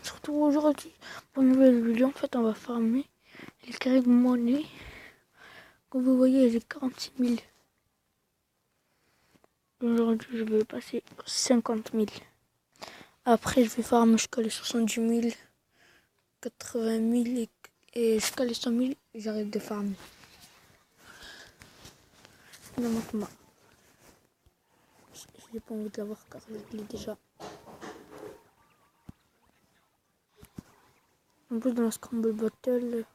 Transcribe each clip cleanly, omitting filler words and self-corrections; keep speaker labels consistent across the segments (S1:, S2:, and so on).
S1: Surtout aujourd'hui, pour une nouvelle vidéo, en fait, on va farmer les Craig Money. Comme vous voyez, j'ai 46 000. Aujourd'hui, je vais passer 50 000. Après, je vais farmer jusqu'à les 70 000, 80 000 et jusqu'à les 100 000, j'arrête de farmer. Maintenant, j'ai pas envie de l'avoir car je l'ai déjà. En plus, dans la Scramble Battle,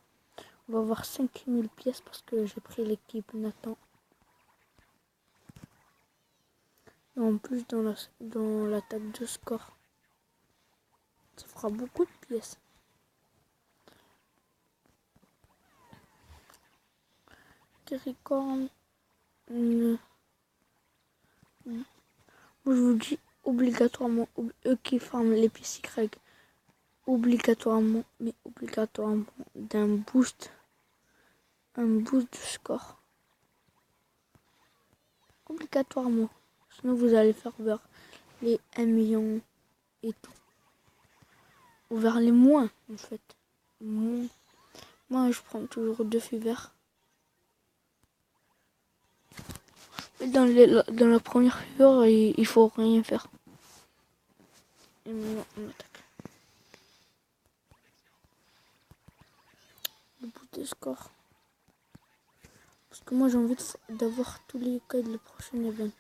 S1: on va avoir 5000 pièces parce que j'ai pris l'équipe Nathan. Et en plus, dans l'attaque de score, ça fera beaucoup de pièces. Terricorn, moi je vous dis obligatoirement, eux qui farment les pièces Y, obligatoirement d'un boost, un boost de score. Obligatoirement. Sinon vous allez faire vers les 1 million et tout. Ou vers les moins en fait. Moi je prends toujours 2 fivers. Dans la première fiver, il faut rien faire. Et maintenant on attaque. Le boost de score. Parce que moi j'ai envie d'avoir tous les cas de le prochain event.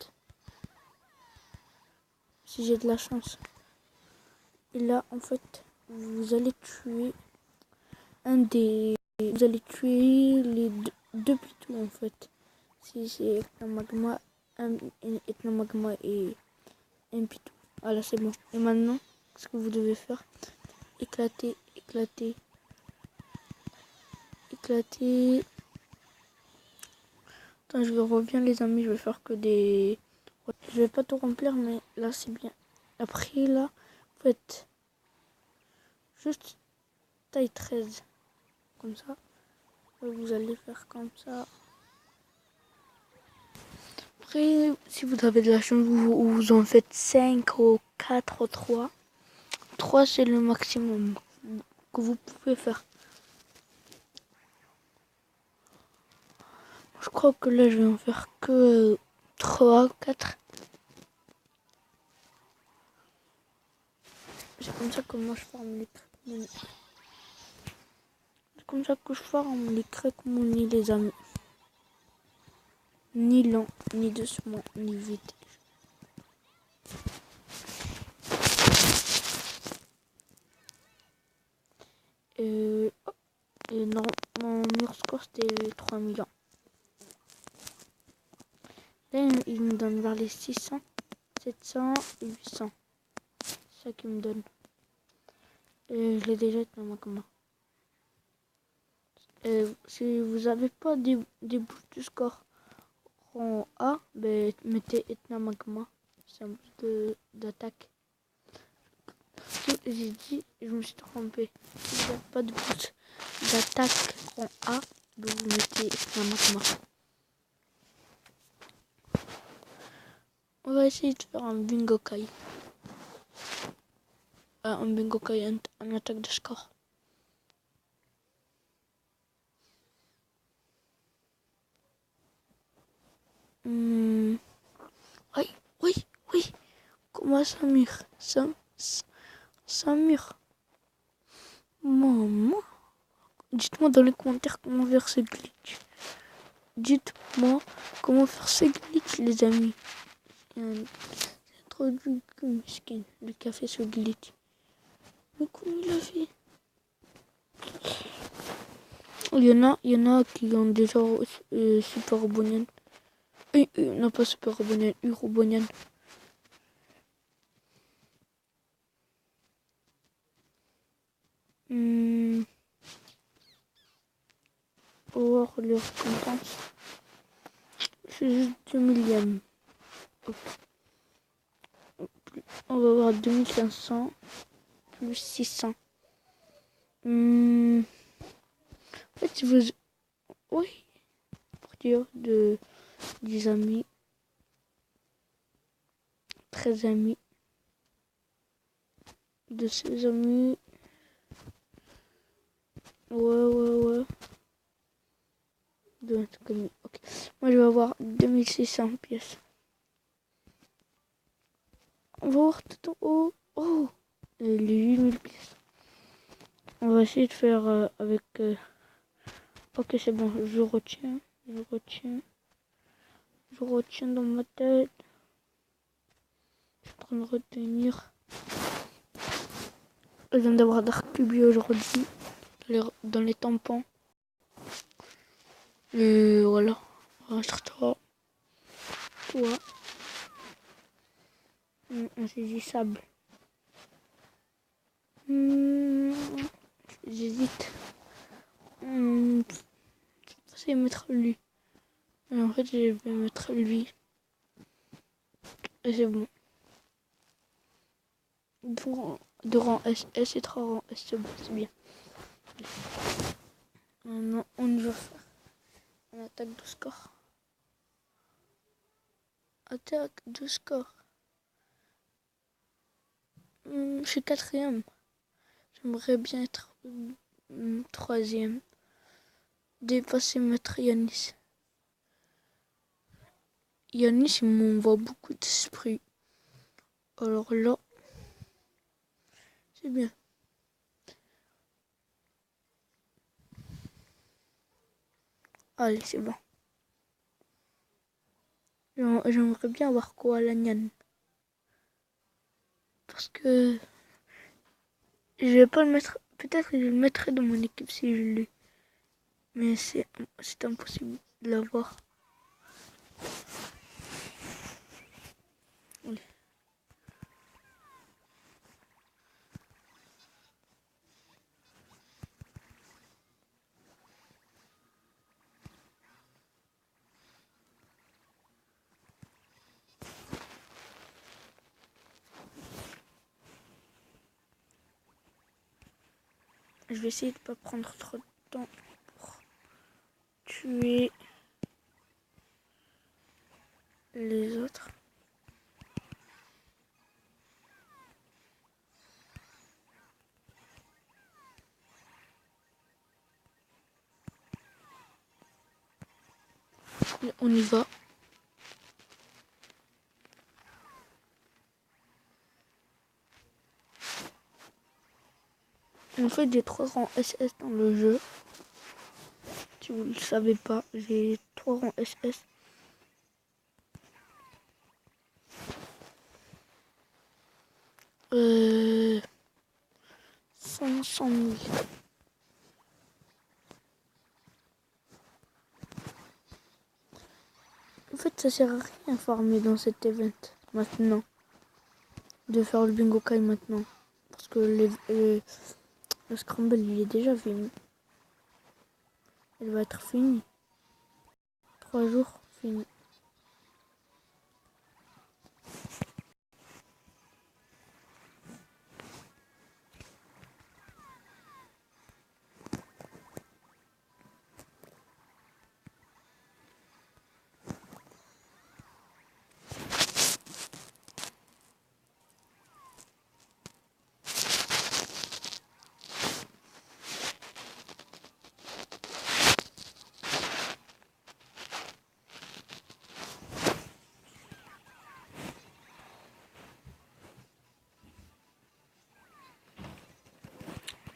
S1: Si j'ai de la chance. Et là en fait vous allez tuer vous allez tuer les deux pitous en fait. Si c'est Ethnomagma, Ethnomagma et un pitou. Voilà c'est bon. Et maintenant ce que vous devez faire, éclater. Attends, je reviens les amis, je vais faire que des... Je vais pas tout remplir, mais là c'est bien. Après là, faites juste taille 13. Comme ça. Vous allez faire comme ça. Après, si vous avez de la chance, vous en faites 5 ou 4 ou 3. 3 c'est le maximum que vous pouvez faire. Je crois que là je vais en faire que 3 ou 4. C'est comme ça que moi je forme les Craig. C'est comme ça que je forme les Craig Money les amis. Ni lent, ni doucement, ni vite. Et non, mon mur score c'était 3 millions. Là il me donne vers les 600, 700 et 800. C'est ça qu'il me donne. Je l'ai déjà dans ma commande. Si vous n'avez pas des boosts de score en A, ben, mettez Etna Magma. C'est un boost d'attaque. J'ai dit, je me suis trompé. Si vous n'avez pas de boost d'attaque en A, ben, vous mettez Etna Magma. On va essayer de faire un bingo kai. Un bingo kai, un attaque de score. Oui. Comment Samir Samir. Maman. Dites-moi dans les commentaires comment faire ce glitch. Dites-moi comment faire ce glitch, les amis. C'est trop du miskin, le café ce glitch. Mais comment il a fait? Il y en a qui ont déjà Super Robonian. Non, pas Super Robonian, Urobonian. Pour voir leur récompense. C'est juste 2 millième. On va voir 2500 plus 600. En fait, si vous... Oui. Pour dire de 10 amis. 13 amis. de ses amis. Ouais. De notre ami. Ok. Moi, je vais avoir 2600 pièces. On va voir tout en haut. Oh, les 8000 pièces. On va essayer de faire avec... Ok, c'est bon. Je retiens dans ma tête. Je suis en train de retenir. Je viens d'avoir Dark Publi aujourd'hui. Dans les tampons. Et voilà. Rassure-toi. Toi. Insaisissable. J'hésite. Je vais mettre lui. Et en fait, je vais mettre lui. Et c'est bon. 2 rangs SS et 3 rangs S, c'est bon, c'est bien. Maintenant, on va faire une attaque de score. Attaque de score. Je suis 4e. J'aimerais bien être 3e. Dépasser maître Yanis. Yanis, il m'envoie beaucoup d'esprit. Alors là, c'est bien. Allez, c'est bon. J'aimerais bien avoir Koala Nyan. Parce que je vais pas le mettre. Peut-être que je le mettrai dans mon équipe si je l'ai. Mais c'est impossible de l'avoir. Oui. Je vais essayer de pas prendre trop de temps pour tuer les autres. Et on y va. En fait, j'ai 3 rangs SS dans le jeu. Si vous ne le savez pas, j'ai 3 rangs SS. Euh... 500 000. En fait, ça sert à rien farmer dans cet event maintenant. De faire le bingo kai maintenant. Parce que le scramble, il est déjà fini. Il va être fini. 3 jours, fini.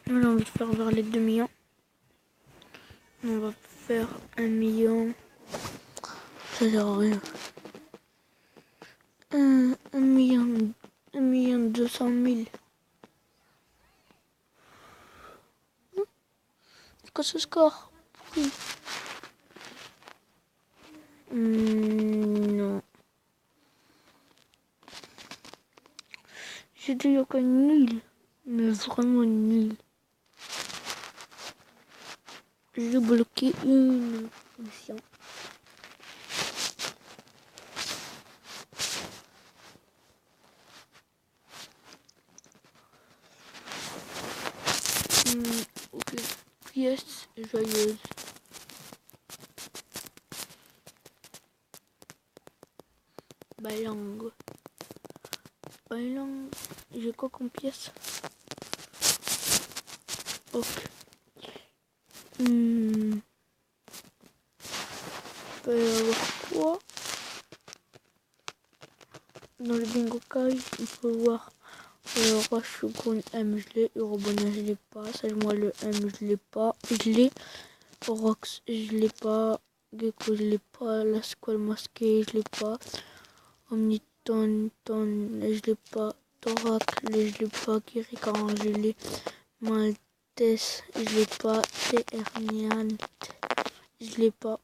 S1: Moi, j'ai envie de faire vers les 2 millions. On va faire 1 million. Ça sert à rien. 1 million 200 000. C'est quoi ce score? Oui. Non. J'ai dit yokai nul. Mais vraiment nul. J'ai bloqué une mission. Ok. Pièce joyeuse. Balang. J'ai quoi comme pièce? Ok. Il peut y avoir quoi dans le bingo card? Il faut voir roi Shogun M, je l'ai. Urobona, je l'ai pas. Sage-moi le M, je l'ai pas. Je l'ai. Rox, je l'ai pas. Gecko, je l'ai pas. La squale masquée, je l'ai pas. Omniton, je l'ai pas. Thoracle, je l'ai pas. Kirikan, je l'ai. Maltese, je l'ai pas. Ternian, je l'ai pas.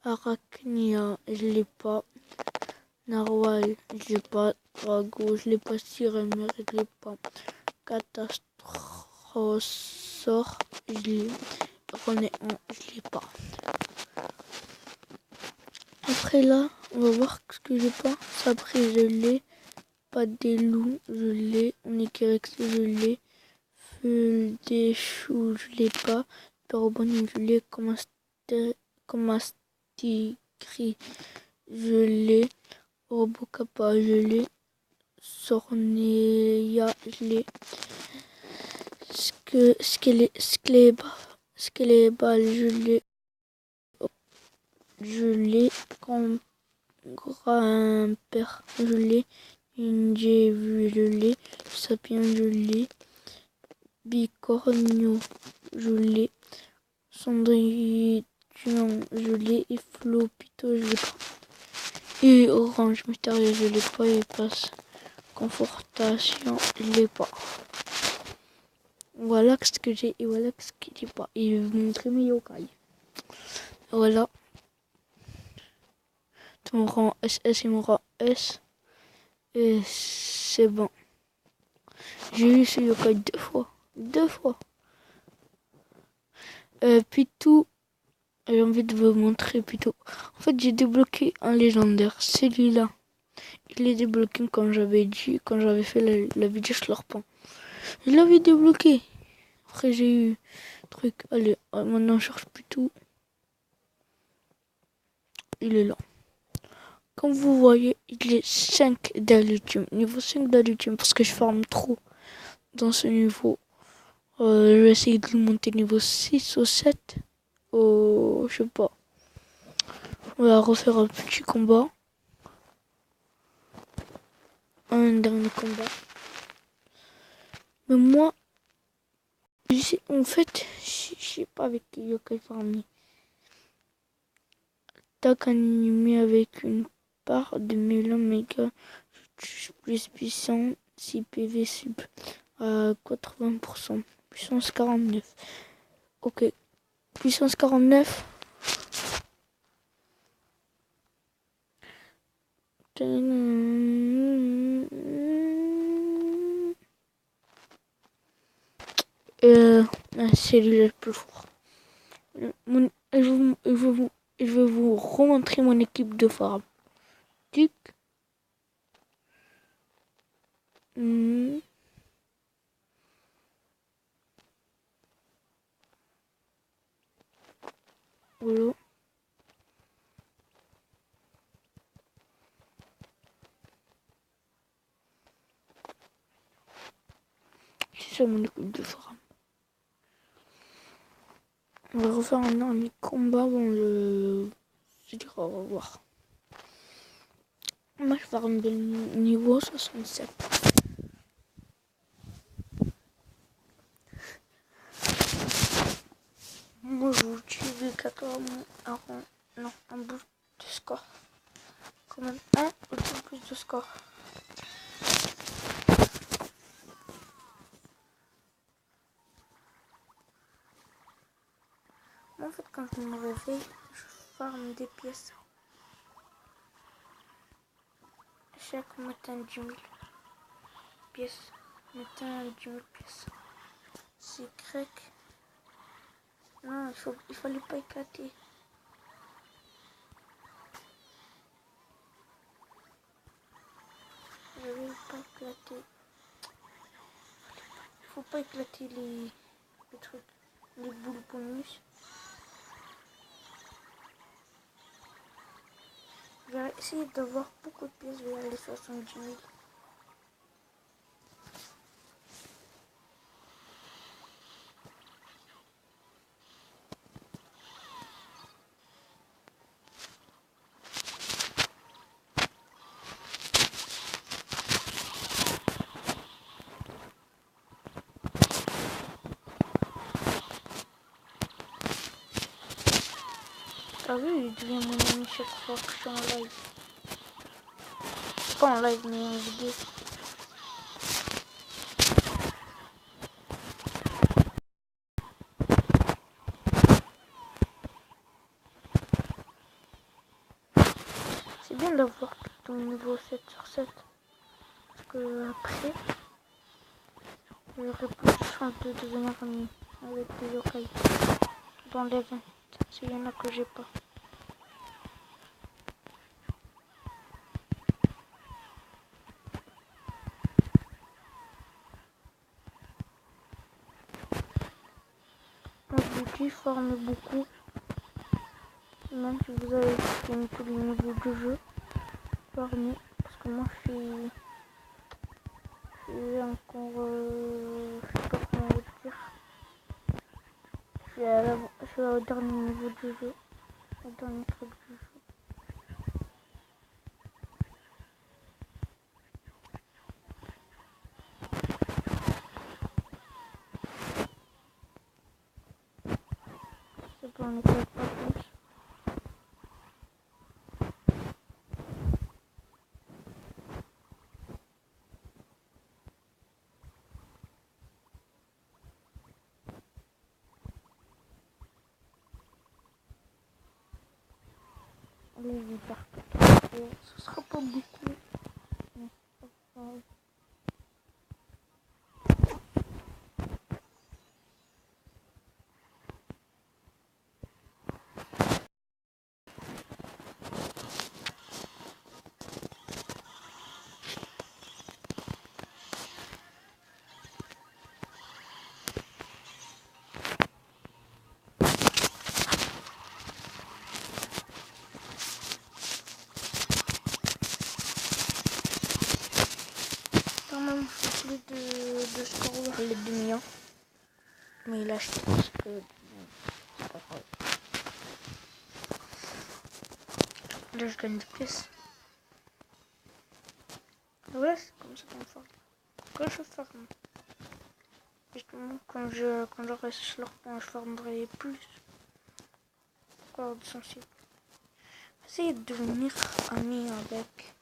S1: Arachnia, je l'ai pas. Narwhal, je l'ai pas. Drago, je l'ai pas. Siremer, je l'ai pas. Catastrosaure, je l'ai. Renéant, je l'ai pas. Après là, on va voir ce que j'ai pas. Sabré, je l'ai. Pas des loups, je l'ai. Onyx, je l'ai. Feu des choux, je l'ai pas. Perobonne, je l'ai. Comastigri, je l'ai. Robocapa, je l'ai. Sorneia, je l'ai. Skélébal, je l'ai. Je l'ai. Grand-père, je l'ai. J'ai vu, je l'ai. Sapien, je l'ai. Bicornio, je l'ai. Cendrillon, je l'ai. Et Flopito, je l'ai pas. Et Orange Mystérieux, je l'ai pas. Et Passe Confortation, je l'ai pas. Voilà ce que j'ai et voilà ce que j'ai pas. Et je vais vous montrer mes yokai. Voilà. Mon rang SS et mon rang S. Et c'est bon. J'ai eu ce yokai 2 fois. 2 fois. Pitou. J'ai envie de vous montrer Pitou. En fait, j'ai débloqué un légendaire. Celui-là. Il est débloqué comme j'avais dit. Quand j'avais fait la vidéo Slurpant. Je l'avais débloqué. Après, j'ai eu truc. Allez, maintenant, je cherche Pitou. Il est là. Comme vous voyez, il est 5 d'alutime. Niveau 5 d'alutime parce que je farme trop dans ce niveau. Je vais essayer de le monter niveau 6 ou 7. Je sais pas. On va refaire un petit combat. Un dernier combat. Mais moi, en fait, je sais pas avec qui yokai farmer. Attaque animé avec une part de Mélan méga plus puissant 6 PV sub à 80%. Puissance 49. Ok. Puissance 49. C'est lui le plus fort. Je vais vous remontrer mon équipe de farm. Tic. Voilà. C'est ça mon équipe de farm. On va refaire un dernier combat avant le... Je dirais au revoir. Moi je farm de niveau 67. Moi je vous tue de 14 un boost de score. Quand même un ou deux plus de score. Moi en fait quand je me réveille, je farme des pièces. Chaque matin 10 000 pièces. Matin 10 000 pièces. C'est grec. Non, il fallait pas éclater. Je vais pas éclater. Il faut pas éclater les trucs, les boules bonus. Je vais essayer d'avoir beaucoup de pièces vers les 70 000. T'as vu, il devient mon ami chaque fois que je suis en live. Pas en live, mais en vidéo. C'est bien d'avoir tout ton niveau 7/7. Parce que après, j'aurai plus de chance de devenir ami avec des yokai dans les 20. S'il y en a que j'ai pas. Moi je vous dis, formez beaucoup. Même si vous avez fini tous les niveaux de jeu, formez. Parce que moi je suis encore, je sais pas comment vous dire. Je suis au dernier niveau du jeu. Au dernier truc du jeu. C'est bon, on est pas plus. Allez, j'espère que ce sera pas beaucoup. Mais c'est pas grave. Quand même, je fais plus de score vers les demi-ans. Mais il a acheté parce que c'est pas grave. Là, je gagne des pièces. Ouais, c'est comme ça qu'on farme. Quand je farme. Justement, quand j'aurai ce points, je farmerai plus. Corde sensible. Essayez de devenir ami avec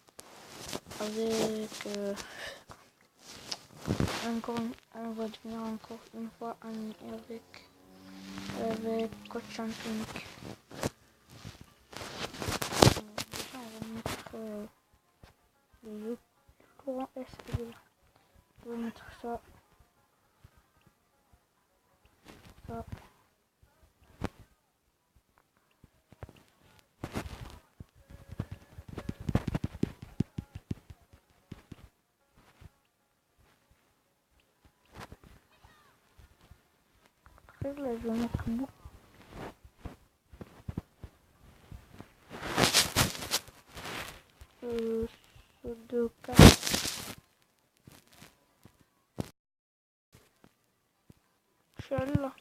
S1: encore, on va devenir encore une fois ami avec Coach Championic. Déjà, on va mettre le courant S. On va mettre ça. Ça. Après, là, je vais mettre beaucoup. De 4. Je suis allé là,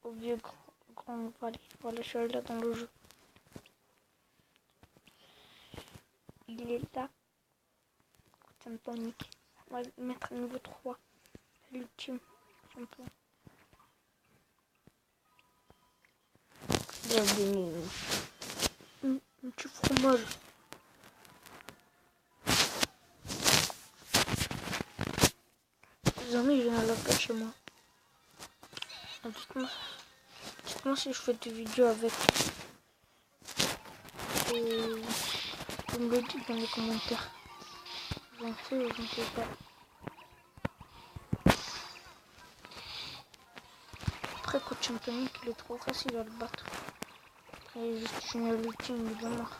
S1: au vieux grand vallée. Voilà, je suis allé là dans le jeu. Il est là. Ça me panique. On va mettre niveau 3. L'ultime champion. Bienvenue. Un petit fromage. Les amis, je viens à la place chez moi. Dites-moi si je fais des vidéos avec. Vous me le dites dans les commentaires. J'en sais ou je ne sais pas. Après, Coach Championic, il est trop facile à le battre. Après, juste finir l'ultime, il est mort.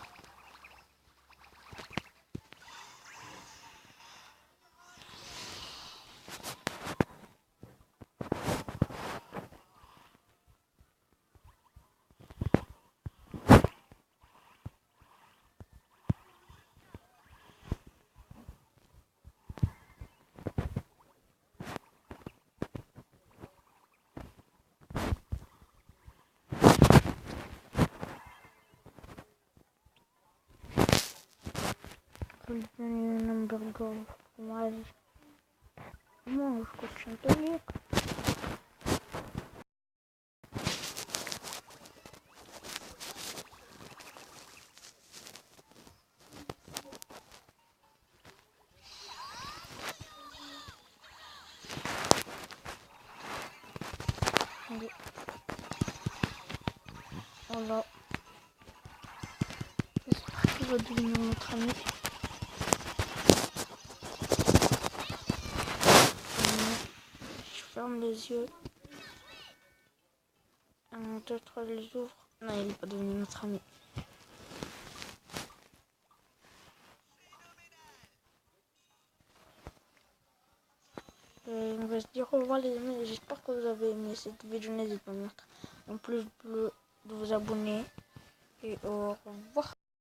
S1: Je vais donner un hamburger au fromage. Mange Coach Championic. tomber. Voilà. J'espère qu'il va devenir notre ami. Je ferme les yeux. 1, 2, 3, je les ouvre. Non, il n'est pas devenu notre ami. On va se dire au revoir les amis. J'espère que vous avez aimé cette vidéo. N'hésitez pas à mettre en plus bleu de vous abonner. Et au revoir.